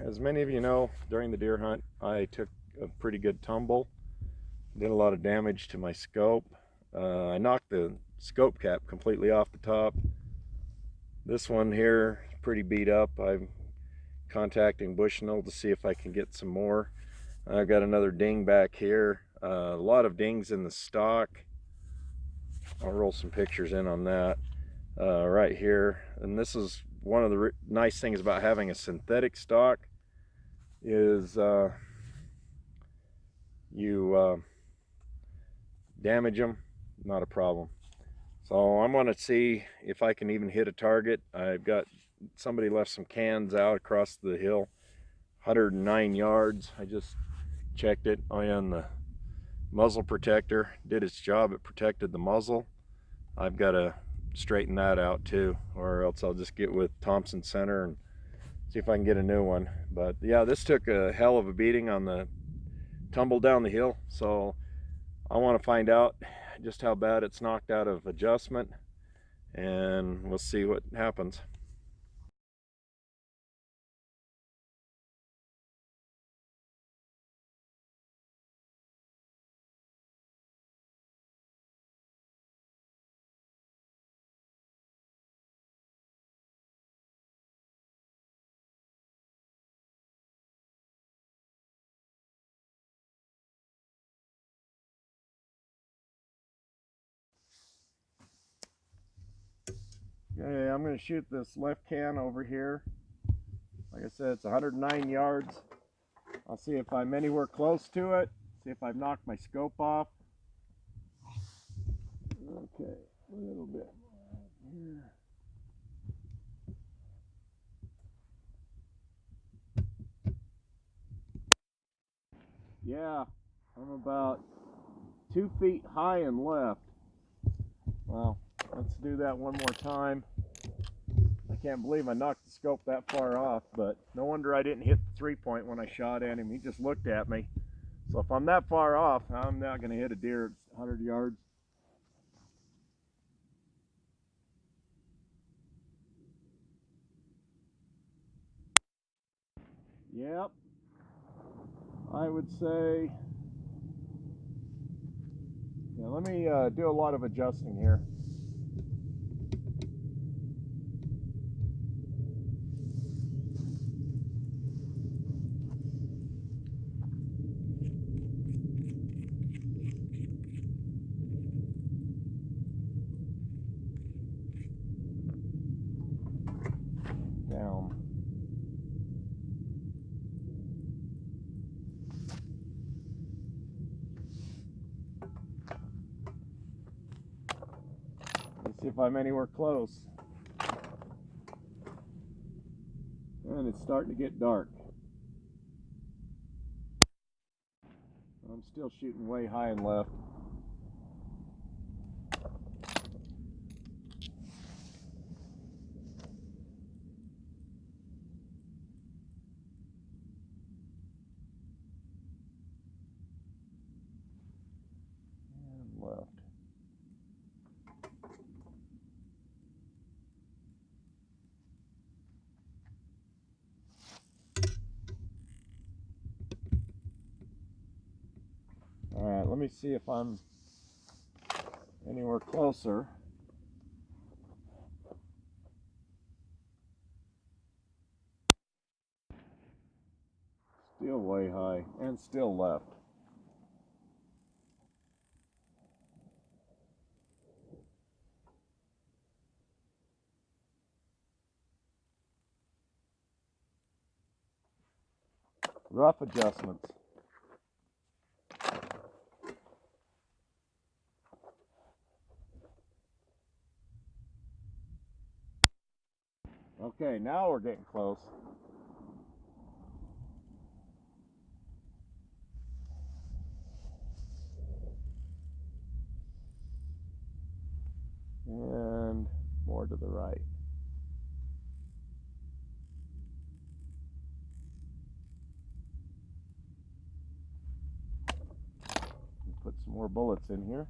as many of you know, during the deer hunt, I took a pretty good tumble. Did a lot of damage to my scope. I knocked the scope cap completely off the top. This one here is pretty beat up. I'm contacting Bushnell to see if I can get some more. I've got another ding back here. A lot of dings in the stock. I'll roll some pictures in on that right here. And this is one of the nice things about having a synthetic stock is you damage them, not a problem. So I'm going to see if I can even hit a target. I've got somebody left some cans out across the hill, 109 yards. I just checked it on the muzzle protector, did its job. It protected the muzzle. I've got to straighten that out too, or else I'll just get with Thompson Center and see if I can get a new one. But yeah, this took a hell of a beating on the tumble down the hill, so I want to find out just how bad it's knocked out of adjustment, and we'll see what happens. Okay, I'm going to shoot this left can over here. Like I said, it's 109 yards. I'll see if I'm anywhere close to it, see if I've knocked my scope off. Okay, a little bit here. Yeah, I'm about 2 feet high and left. Well, let's do that one more time. I can't believe I knocked the scope that far off, but no wonder I didn't hit the 3-point when I shot at him. He just looked at me. So if I'm that far off, I'm not going to hit a deer at 100 yards. Yep, I would say, yeah, let me do a lot of adjusting here. Down. Let's see if I'm anywhere close. And it's starting to get dark. I'm still shooting way high and left. And left. Alright, let me see if I'm anywhere closer. Still way high and still left. Rough adjustments. Okay, now we're getting close. And more to the right. Put some more bullets in here.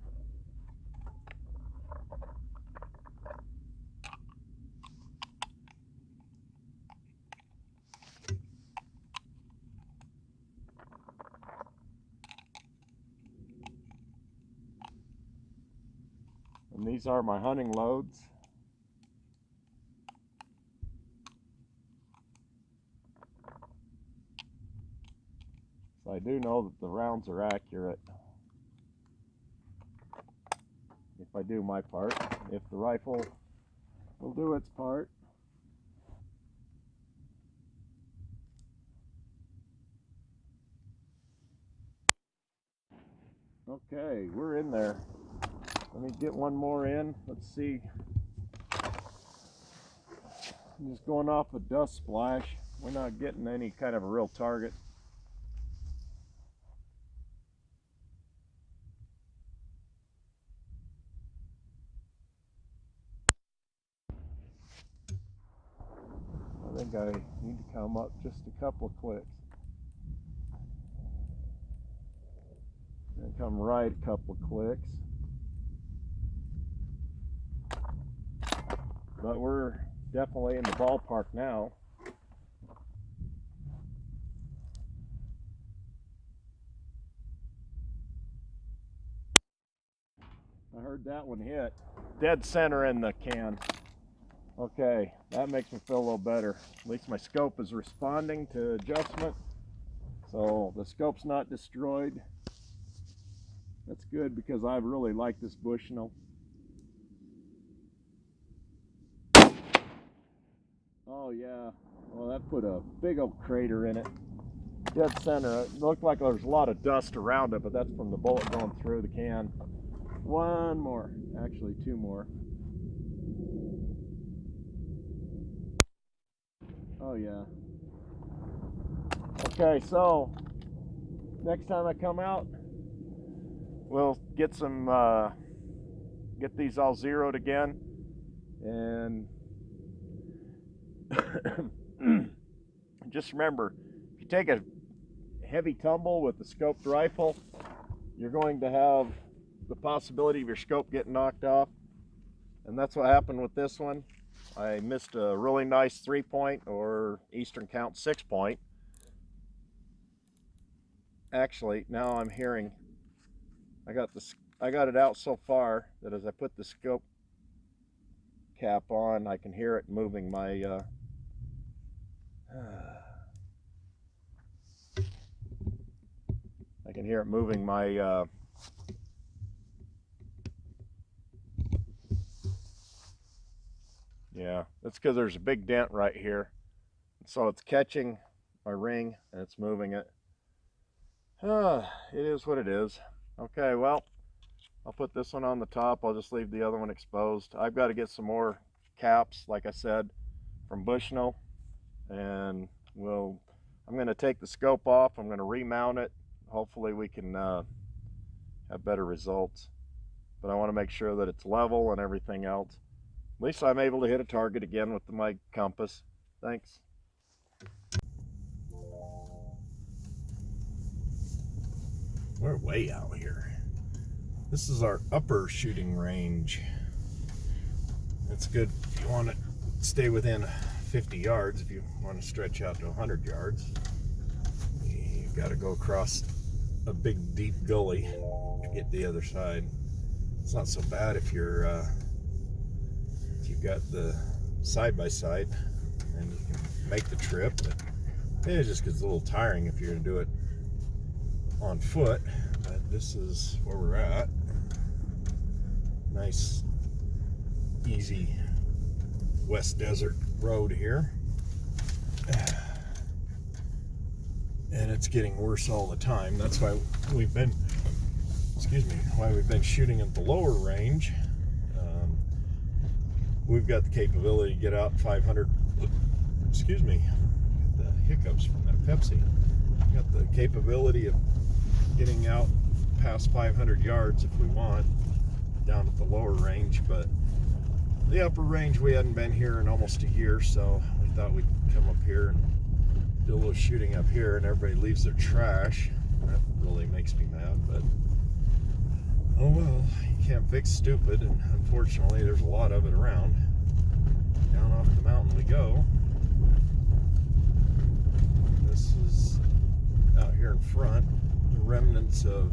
And these are my hunting loads. So I do know that the rounds are accurate. If I do my part. If the rifle will do its part. Okay, we're in there. Let me get one more in. Let's see. I'm just going off a dust splash. We're not getting any kind of a real target. I think I need to come up just a couple of clicks. And come right a couple of clicks. But we're definitely in the ballpark now. I heard that one hit. Dead center in the can. Okay, that makes me feel a little better. At least my scope is responding to adjustment. So the scope's not destroyed. That's good because I really like this Bushnell. Oh yeah, well that put a big old crater in it. Dead center. It looked like there's a lot of dust around it, but that's from the bullet going through the can. One more, actually two more. Oh yeah. Okay, so next time I come out, we'll get some, get these all zeroed again, and just remember, if you take a heavy tumble with the scoped rifle, you're going to have the possibility of your scope getting knocked off, and that's what happened with this one. I missed a really nice 3-point or Eastern Count 6-point. Actually, now I'm hearing, I got it out so far that as I put the scope cap on, I can hear it moving my I can hear it moving my yeah, that's because there's a big dent right here. So it's catching my ring and it's moving it. It is what it is. Okay, well, I'll put this one on the top. I'll just leave the other one exposed. I've got to get some more caps, like I said, from Bushnell. And I'm going to take the scope off. I'm going to remount it. Hopefully we can have better results. But I want to make sure that it's level and everything else. At least I'm able to hit a target again with my compass. Thanks. We're way out here. This is our upper shooting range. It's good if you want to stay within 50 yards. If you want to stretch out to 100 yards, you've got to go across a big deep gully to get the other side. It's not so bad if you've got the side-by-side and you can make the trip, but it just gets a little tiring if you're going to do it on foot. But this is where we're at. Nice, easy West Desert road here. And it's getting worse all the time. That's why we've been, shooting at the lower range. We've got the capability to get out 500, excuse me, the hiccups from that Pepsi. We've got the capability of getting out past 500 yards if we want, down at the lower range, but the upper range, we hadn't been here in almost a year, so we thought we'd come up here and do a little shooting up here, and everybody leaves their trash. That really makes me mad, but oh well, you can't fix stupid, and unfortunately there's a lot of it around. Down off the mountain we go. This is out here in front, the remnants of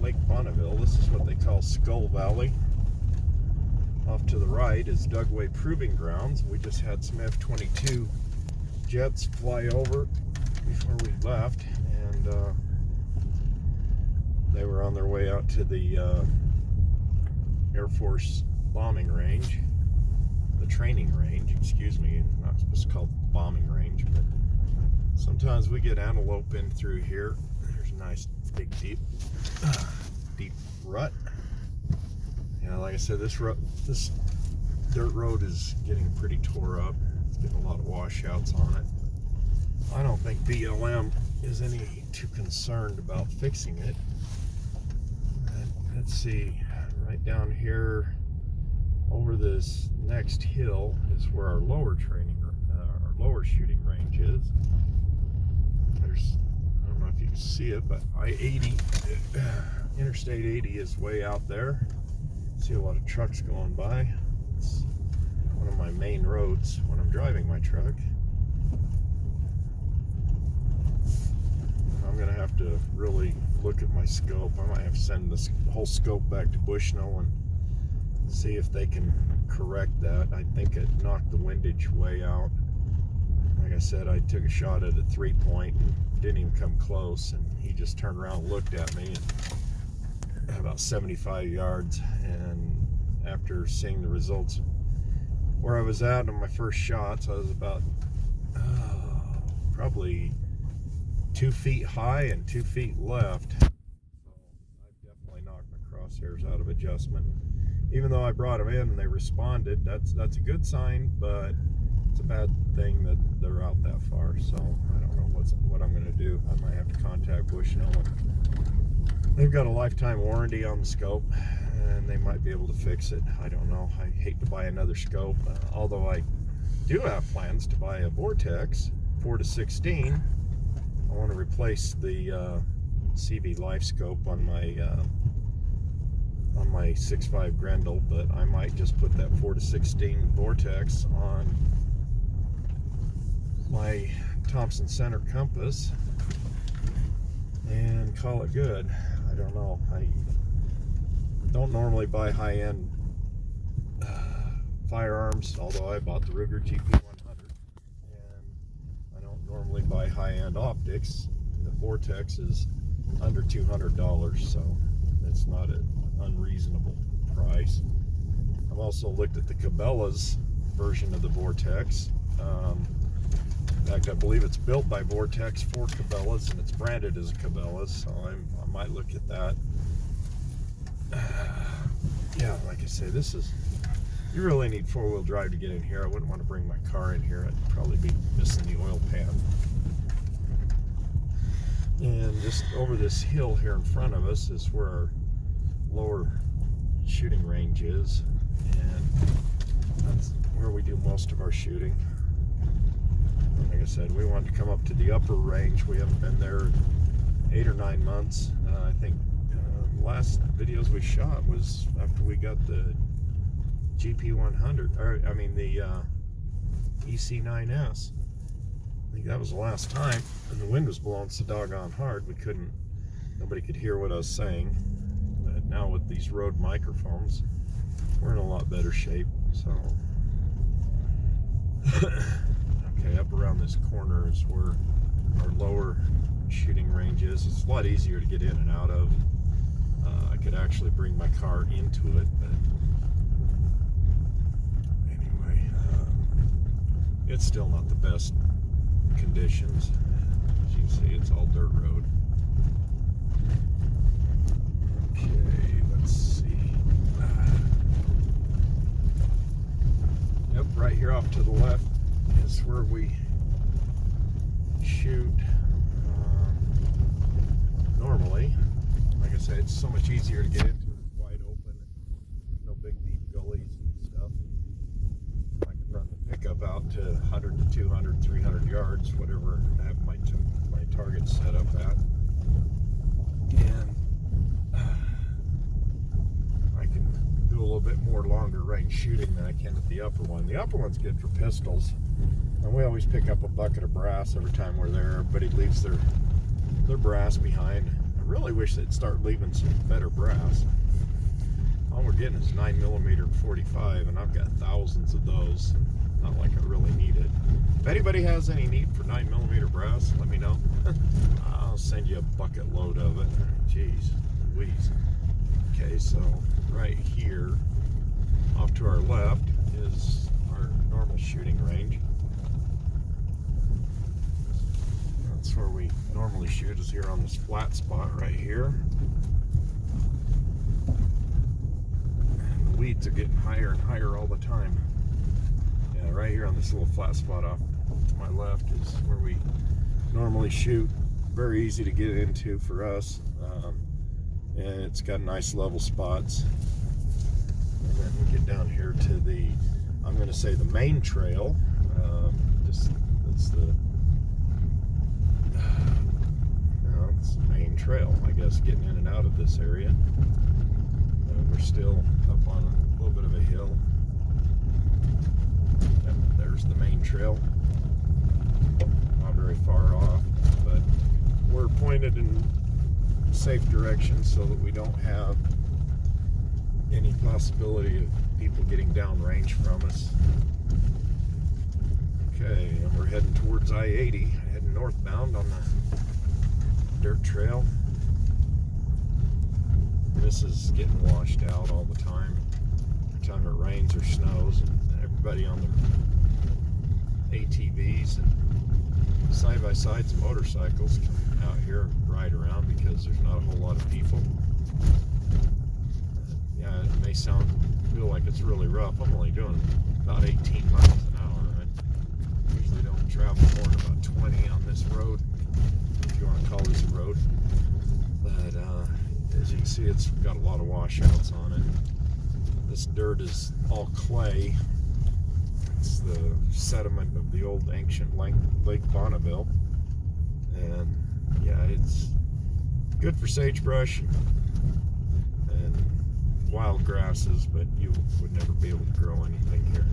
Lake Bonneville. This is what they call Skull Valley. Off to the right is Dugway Proving Grounds. We just had some F-22 jets fly over before we left, and they were on their way out to the Air Force bombing range, the training range, excuse me, not supposed to call it bombing range, but sometimes we get antelope in through here. There's a nice big deep rut. Yeah, like I said, this dirt road is getting pretty tore up. It's getting a lot of washouts on it. I don't think BLM is any too concerned about fixing it. Let's see, right down here over this next hill is where our lower shooting range is. There's, I don't know if you can see it, but I-80, Interstate 80 is way out there. See a lot of trucks going by. It's one of my main roads when I'm driving my truck. I'm gonna have to really look at my scope. I might have to send this whole scope back to Bushnell and see if they can correct that. I think it knocked the windage way out. Like I said, I took a shot at a 3-point and didn't even come close, and he just turned around and looked at me and about 75 yards. And after seeing the results where I was at on my first shots, I was about probably 2 feet high and 2 feet left. So I definitely knocked my crosshairs out of adjustment. Even though I brought them in and they responded, that's a good sign, but it's a bad thing that they're out that far. So I don't know what I'm going to do. I might have to contact Bushnell. They've got a lifetime warranty on the scope, and they might be able to fix it. I don't know. I hate to buy another scope, although I do have plans to buy a Vortex 4-16. I want to replace the CB Life scope on my 6.5 Grendel, but I might just put that 4-16 Vortex on my Thompson Center compass and call it good. I don't know. I don't normally buy high-end firearms, although I bought the Ruger GP100, and I don't normally buy high-end optics. The Vortex is under $200, so it's not an unreasonable price. I've also looked at the Cabela's version of the Vortex. In fact, I believe it's built by Vortex for Cabela's, and it's branded as a Cabela's, so I might look at that. Yeah, like I say, you really need 4-wheel drive to get in here. I wouldn't want to bring my car in here. I'd probably be missing the oil pan. And just over this hill here in front of us is where our lower shooting range is, and that's where we do most of our shooting. Like I said, we want to come up to the upper range. We haven't been there in 8 or 9 months. I think the last videos we shot was after we got the GP100, or I mean the EC9S. I think that was the last time, and the wind was blowing so doggone hard nobody could hear what I was saying. But now with these Rode microphones, we're in a lot better shape. So okay, up around this corner is where our lower shooting range is. It's a lot easier to get in and out of. I could actually bring my car into it, but anyway, it's still not the best conditions. As you can see, it's all dirt road. Okay, let's see. Yep, right here off to the left is where we shoot normally. Like I said, it's so much easier to get into. It's wide open, no big deep gullies and stuff. I can run the pickup out to 100 to 200, 300 yards, whatever I have my target set up at. And I can do a little bit more longer range shooting than I can at the upper one. The upper one's good for pistols. And we always pick up a bucket of brass every time we're there. Everybody leaves their brass behind. I really wish they'd start leaving some better brass. All we're getting is 9mm 45, and I've got thousands of those. Not like I really need it. If anybody has any need for 9mm brass, let me know. I'll send you a bucket load of it. Jeez Louise. Okay, so right here, off to our left, is our normal shooting range. That's where we normally shoot, is here on this flat spot right here. And the weeds are getting higher and higher all the time. Yeah, right here on this little flat spot off to my left is where we normally shoot. Very easy to get into for us. And it's got nice level spots. And then we get down here to the, I'm going to say the main trail. It's the it's the main trail, I guess, getting in and out of this area. We're still up on a little bit of a hill. Yep, there's the main trail. Not very far off, but we're pointed in safe direction so that we don't have any possibility of people getting downrange from us. Okay, and we're heading towards I-80, heading northbound on the dirt trail. This is getting washed out all the time. Every time it rains or snows, and everybody on their ATVs and side-by-sides and motorcycles come out here and ride around because there's not a whole lot of people. Yeah, it may feel like it's really rough. I'm only doing about 18 miles an hour. I usually don't travel more than about 20 on this road, if you want to call this a road. But as you can see, it's got a lot of washouts on it. This dirt is all clay. It's the sediment of the old ancient Lake Bonneville. And yeah, it's good for sagebrush and wild grasses, but you would never be able to grow anything here.